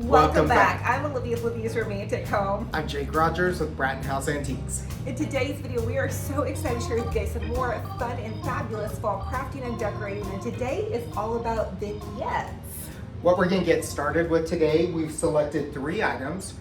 Welcome back. I'm Olivia, Olivia's Romantic Home. I'm Jake Rogers with Bratton House Antiques. In today's video, we are so excited to share with you guys some more fun and fabulous fall crafting and decorating. And today is all about vignettes. What we're going to get started with today, we've selected 3 items.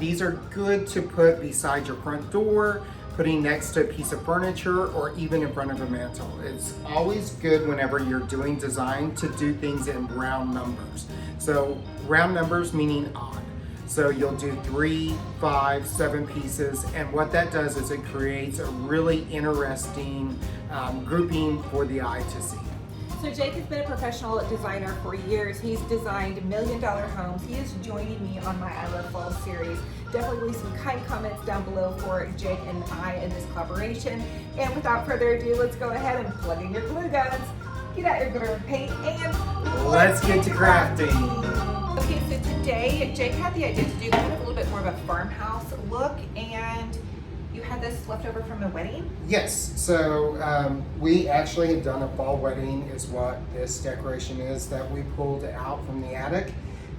These are good to put beside your front door, putting next to a piece of furniture, or even in front of a mantle. It's always good whenever you're doing design to do things in round numbers. So round numbers meaning odd. So you'll do 3, 5, 7 pieces, and what that does is it creates a really interesting grouping for the eye to see. So Jake has been a professional designer for years. He's designed $1 million homes. He is joining me on my I Love Fall series. Definitely leave some kind comments down below for Jake and I in this collaboration. And without further ado, let's go ahead and plug in your glue guns, get out your glitter and paint, and let's get to crafting. Okay, so today Jake had the idea to do kind of a little bit more of a farmhouse look, and you had this left over from a wedding? Yes, so we actually have done a fall wedding is what this decoration is that we pulled out from the attic.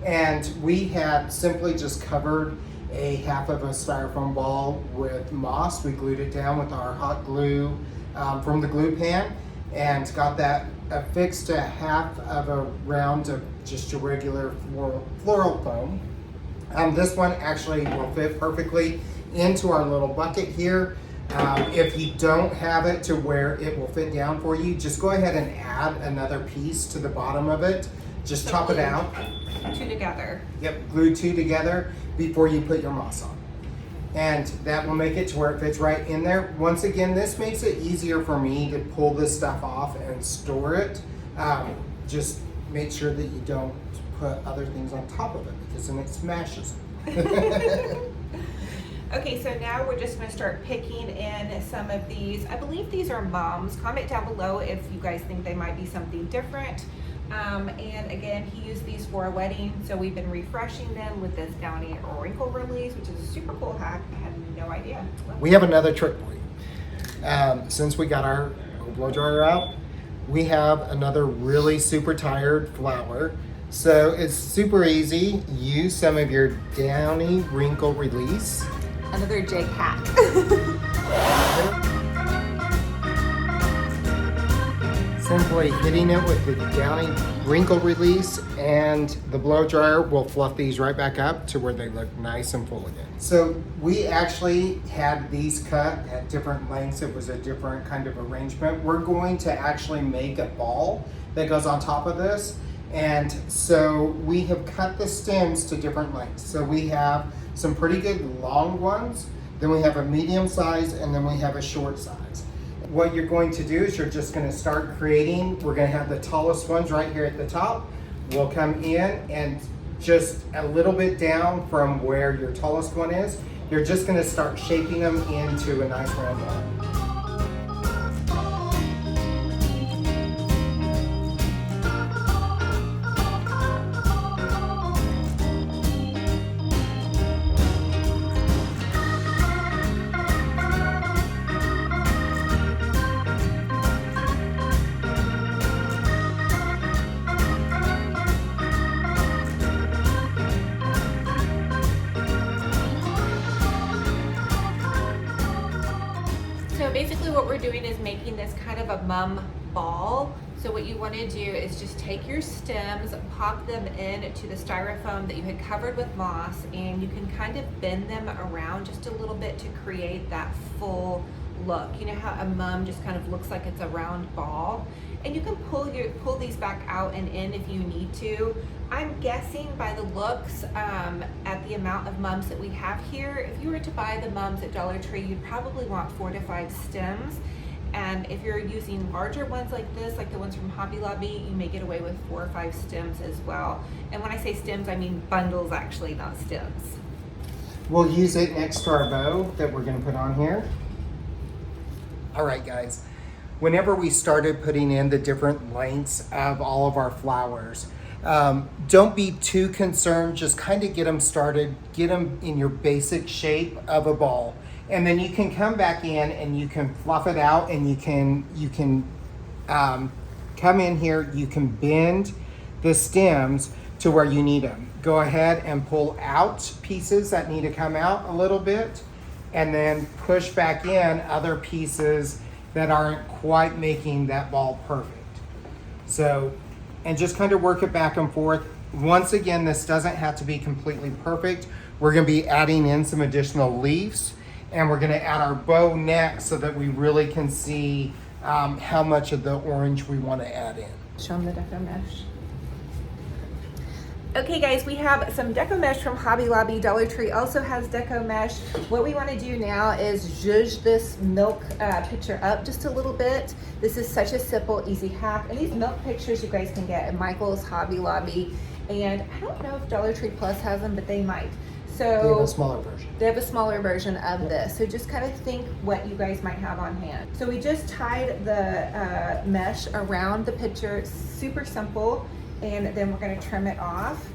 And we had simply just covered a half of a styrofoam ball with moss. We glued it down with our hot glue from the glue pan and got that affixed to half of a round of just your regular floral foam. This one actually will fit perfectly into our little bucket here. If you don't have it to where it will fit down for you, just go ahead and add another piece to the bottom of it. Just top it out. 2 together. Yep, glue 2 together before you put your moss on. And that will make it to where it fits right in there. Once again, this makes it easier for me to pull this stuff off and store it. Just make sure that you don't put other things on top of it because then it smashes it. Okay, so now we're just going to start picking in some of these. I believe these are moms. Comment down below if you guys think they might be something different. And again, he used these for a wedding, so we've been refreshing them with this Downy wrinkle release, which is a super cool hack. I had no idea. We have another trick for you. Since we got our blow dryer out, we have another really super tired flower. So it's super easy. Use some of your Downy wrinkle release. Another Jake hack. Simply hitting it with the Downy wrinkle release, and the blow dryer will fluff these right back up to where they look nice and full again. So we actually had these cut at different lengths. It was a different kind of arrangement. We're going to actually make a ball that goes on top of this. And so we have cut the stems to different lengths. So we have some pretty good long ones, then we have a medium size, and then we have a short size. What you're going to do is you're just going to start creating. We're going to have the tallest ones right here at the top. We'll come in and just a little bit down from where your tallest one is. You're just going to start shaping them into a nice round ball. So basically what we're doing is making this kind of a mum ball. So what you want to do is just take your stems, pop them into the styrofoam that you had covered with moss, and you can kind of bend them around just a little bit to create that full look. You know how a mum just kind of looks like it's a round ball? And you can pull these back out and in if you need to. I'm guessing by the looks at the amount of mums that we have here, if you were to buy the mums at Dollar Tree, you'd probably want 4 to 5 stems. And if you're using larger ones like this, like the ones from Hobby Lobby, you may get away with 4 or 5 stems as well. And when I say stems, I mean bundles actually, not stems. We'll use it next to our bow that we're going to put on here. All right, guys. Whenever we started putting in the different lengths of all of our flowers, don't be too concerned. Just kind of get them started, get them in your basic shape of a ball. And then you can come back in and you can fluff it out, and you can come in here, you can bend the stems to where you need them. Go ahead and pull out pieces that need to come out a little bit, and then push back in other pieces that aren't quite making that ball perfect. So, and just kind of work it back and forth. Once again, this doesn't have to be completely perfect. We're gonna be adding in some additional leaves, and we're gonna add our bow next so that we really can see how much of the orange we wanna add in. Show them the deco mesh. Okay guys, we have some deco mesh from Hobby Lobby. Dollar Tree also has deco mesh. What we want to do now is zhuzh this milk picture up just a little bit. This is such a simple, easy hack. And these milk pictures you guys can get at Michael's, Hobby Lobby, and I don't know if Dollar Tree Plus has them, but they might. So They have a smaller version. They have a smaller version of this. So just kind of think what you guys might have on hand. So we just tied the mesh around the picture, super simple. And then we're going to trim it off.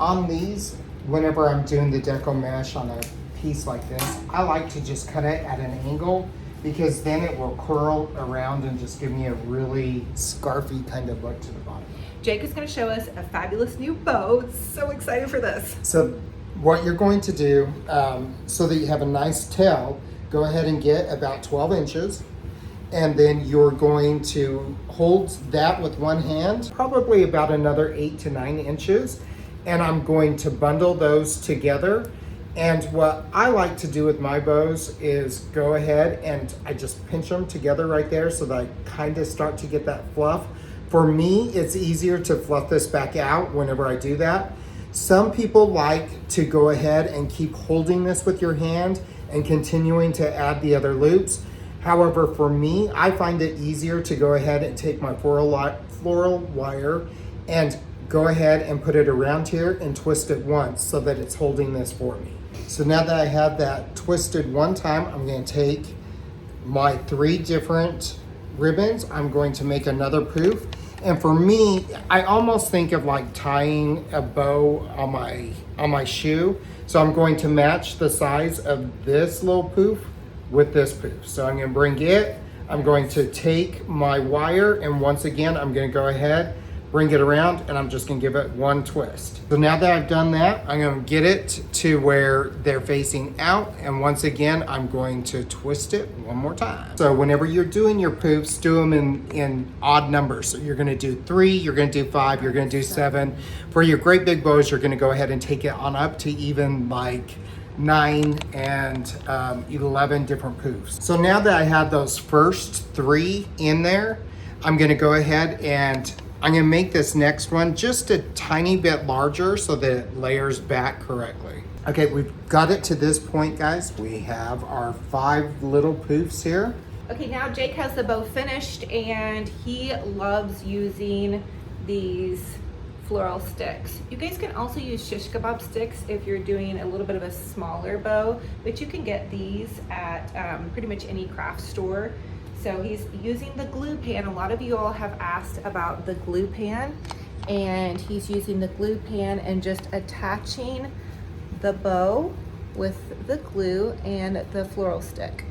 On these, whenever I'm doing the deco mesh on a piece like this, I like to just cut it at an angle because then it will curl around and just give me a really scarfy kind of look to the bottom. Jake is going to show us a fabulous new bow. So excited for this. So what you're going to do, so that you have a nice tail, go ahead and get about 12 inches. And then you're going to hold that with one hand, probably about another 8 to 9 inches. And I'm going to bundle those together. And what I like to do with my bows is go ahead and I just pinch them together right there so that I kind of start to get that fluff. For me, it's easier to fluff this back out whenever I do that. Some people like to go ahead and keep holding this with your hand and continuing to add the other loops. However, for me, I find it easier to go ahead and take my floral wire and go ahead and put it around here and twist it once so that it's holding this for me. So now that I have that twisted one time, I'm going to take my 3 different ribbons. I'm going to make another poof. And for me, I almost think of like tying a bow on my shoe. So I'm going to match the size of this little poof with this poof. So I'm going to bring it, I'm going to take my wire, and once again I'm going to go ahead, bring it around, and I'm just going to give it one twist. So now that I've done that, I'm going to get it to where they're facing out, and once again I'm going to twist it one more time. So whenever you're doing your poofs, do them in odd numbers. So you're going to do 3, you're going to do 5, you're going to do 7. For your great big bows, you're going to go ahead and take it on up to even like 9 and 11 different poofs. So now that I have those first 3 in there, I'm gonna go ahead and I'm gonna make this next one just a tiny bit larger so that it layers back correctly. Okay, we've got it to this point, guys. We have our 5 little poofs here. Okay, now Jake has the bow finished and he loves using these floral sticks. You guys can also use shish kebab sticks if you're doing a little bit of a smaller bow, but you can get these at pretty much any craft store. So he's using the glue pan. A lot of you all have asked about the glue pan, and he's using the glue pan and just attaching the bow with the glue and the floral stick.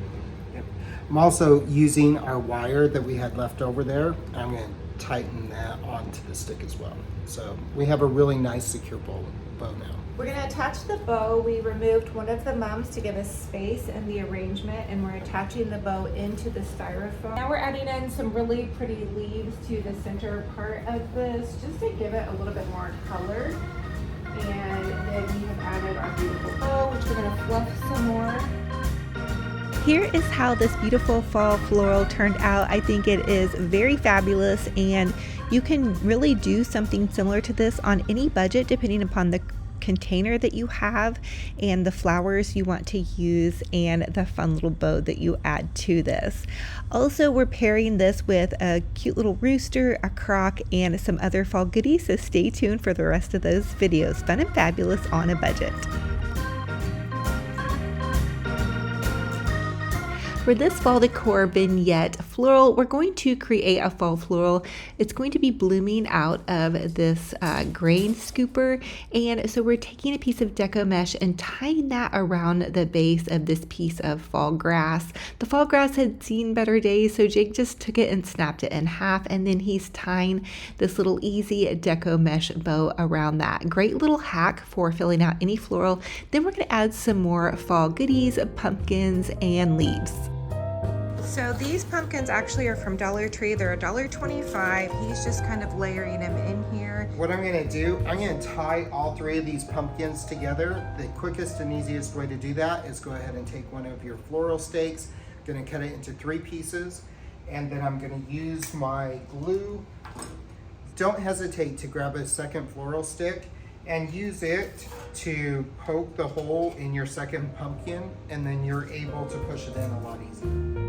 I'm also using our wire that we had left over there. I'm going to tighten that onto the stick as well. So we have a really nice secure bow now. We're going to attach the bow. We removed one of the mums to give us space in the arrangement, and we're attaching the bow into the styrofoam. Now we're adding in some really pretty leaves to the center part of this just to give it a little bit more color. And then we have added our beautiful bow, which we're going to fluff some more. Here is how this beautiful fall floral turned out. I think it is very fabulous, and you can really do something similar to this on any budget depending upon the container that you have and the flowers you want to use and the fun little bow that you add to this. Also, we're pairing this with a cute little rooster, a crock, and some other fall goodies, so stay tuned for the rest of those videos. Fun and fabulous on a budget. For this fall decor vignette, floral. We're going to create a fall floral. It's going to be blooming out of this grain scooper, and so we're taking a piece of deco mesh and tying that around the base of this piece of fall grass. The fall grass had seen better days, so Jake just took it and snapped it in half, and then he's tying this little easy deco mesh bow around that. Great little hack for filling out any floral. Then we're going to add some more fall goodies, pumpkins, and leaves. So these pumpkins actually are from Dollar Tree. They're $1.25. He's just kind of layering them in here. What I'm gonna do, I'm gonna tie all 3 of these pumpkins together. The quickest and easiest way to do that is go ahead and take one of your floral stakes, gonna cut it into 3 pieces, and then I'm gonna use my glue. Don't hesitate to grab a second floral stick and use it to poke the hole in your second pumpkin, and then you're able to push it in a lot easier.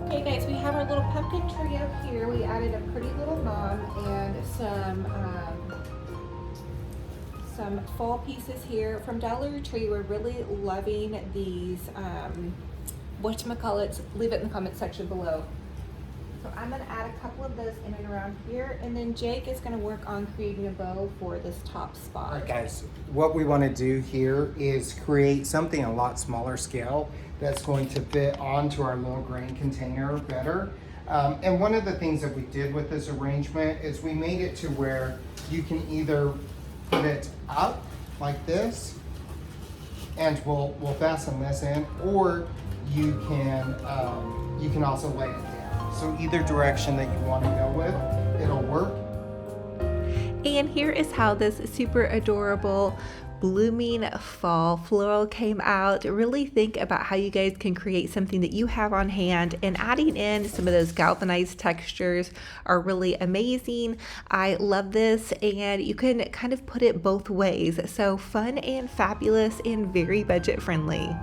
Okay guys, we have our little pumpkin tree up here. We added a pretty little mom and some fall pieces here from Dollar Tree. We're really loving these whatchamacallits. Leave it in the comment section below. So I'm gonna add a couple of those in and around here, and then Jake is gonna work on creating a bow for this top spot. All right guys, what we want to do here is create something a lot smaller scale that's going to fit onto our little grain container better. And one of the things that we did with this arrangement is we made it to where you can either put it up like this, and we'll fasten this in, or you can also lay it down. So either direction that you want to go with, it'll work. And here is how this super adorable blooming fall floral came out. Really think about how you guys can create something that you have on hand, and adding in some of those galvanized textures are really amazing. I love this, and you can kind of put it both ways. So fun and fabulous and very budget friendly.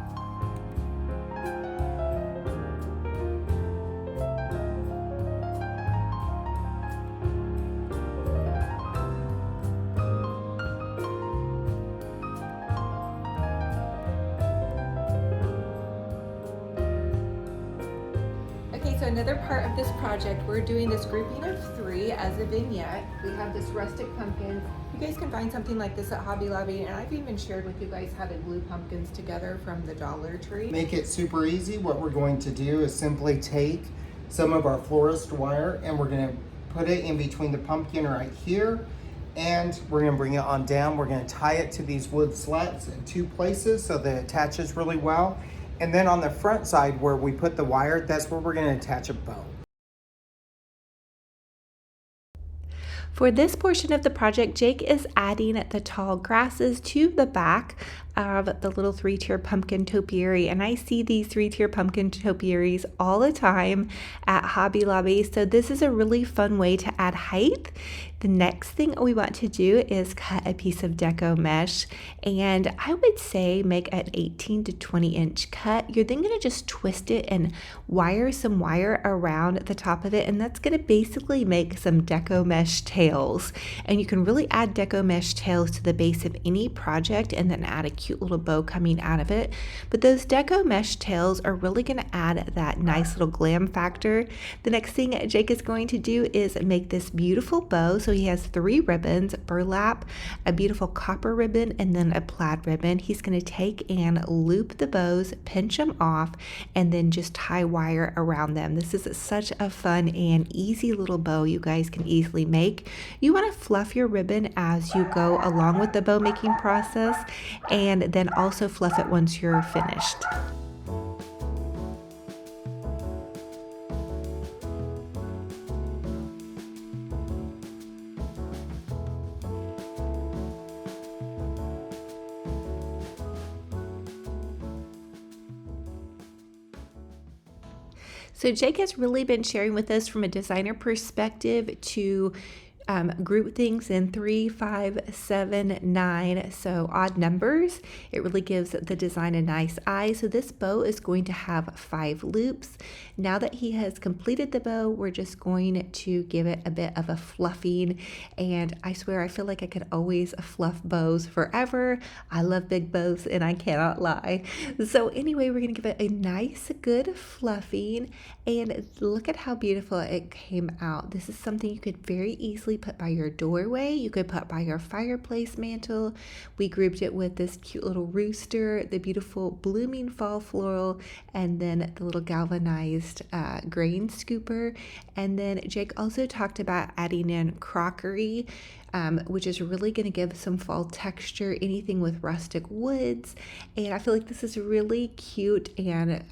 So another part of this project, we're doing this grouping of 3 as a vignette. We have this rustic pumpkin. You guys can find something like this at Hobby Lobby, and I've even shared with you guys how to glue pumpkins together from the Dollar Tree. Make it super easy. What we're going to do is simply take some of our florist wire, and we're going to put it in between the pumpkin right here, and we're going to bring it on down. We're going to tie it to these wood slats in 2 places so that it attaches really well. And then on the front side where we put the wire, that's where we're going to attach a bow. For this portion of the project, Jake is adding the tall grasses to the back of the little 3-tier pumpkin topiary, and I see these 3-tier pumpkin topiaries all the time at Hobby Lobby, so this is a really fun way to add height. The next thing we want to do is cut a piece of deco mesh, and I would say make an 18 to 20 inch cut. You're then going to just twist it and wire some wire around the top of it, and that's going to basically make some deco mesh tails. And you can really add deco mesh tails to the base of any project and then add a cute little bow coming out of it. But those deco mesh tails are really going to add that nice little glam factor. The next thing Jake is going to do is make this beautiful bow. So he has 3 ribbons, burlap, a beautiful copper ribbon, and then a plaid ribbon. He's going to take and loop the bows, pinch them off, and then just tie wire around them. This is such a fun and easy little bow you guys can easily make. You want to fluff your ribbon as you go along with the bow making process, and then also fluff it once you're finished. So Jake has really been sharing with us from a designer perspective to group things in 3, 5, 7, 9, so odd numbers. It really gives the design a nice eye. So this bow is going to have 5 loops. Now that he has completed the bow, we're just going to give it a bit of a fluffing, and I swear I feel like I could always fluff bows forever. I love big bows and I cannot lie. So anyway, we're gonna give it a nice good fluffing, and look at how beautiful it came out. This is something you could very easily put by your doorway. You could put by your fireplace mantle. We grouped it with this cute little rooster, the beautiful blooming fall floral, and then the little galvanized grain scooper. And then Jake also talked about adding in crockery, which is really going to give some fall texture, anything with rustic woods. And I feel like this is really cute and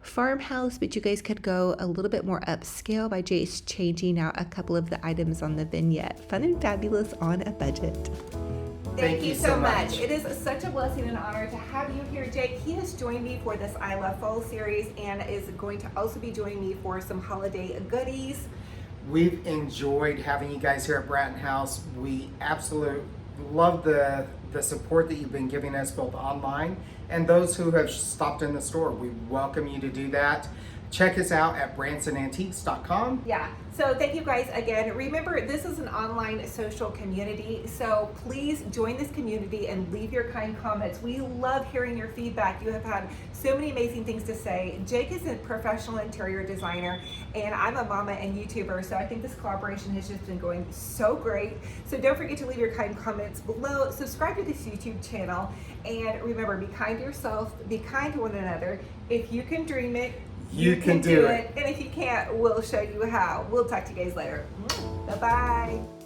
farmhouse, but you guys could go a little bit more upscale by just changing out a couple of the items on the vignette. Fun and fabulous on a budget. Thank you so much. It is such a blessing and honor to have you here, Jake. He has joined me for this I Love Fall series and is going to also be joining me for some holiday goodies. We've enjoyed having you guys here at Bratton House. We absolutely love the support that you've been giving us both online and those who have stopped in the store. We welcome you to do that. Check us out at bransonantiques.com. Yeah, so thank you guys again. Remember, this is an online social community, so please join this community and leave your kind comments. We love hearing your feedback. You have had so many amazing things to say. Jake is a professional interior designer, and I'm a mama and YouTuber, so I think this collaboration has just been going so great. So don't forget to leave your kind comments below. Subscribe to this YouTube channel, and remember, be kind to yourself, be kind to one another. If you can dream it, you can do it. And if you can't, we'll show you how. We'll talk to you guys later. Bye-bye.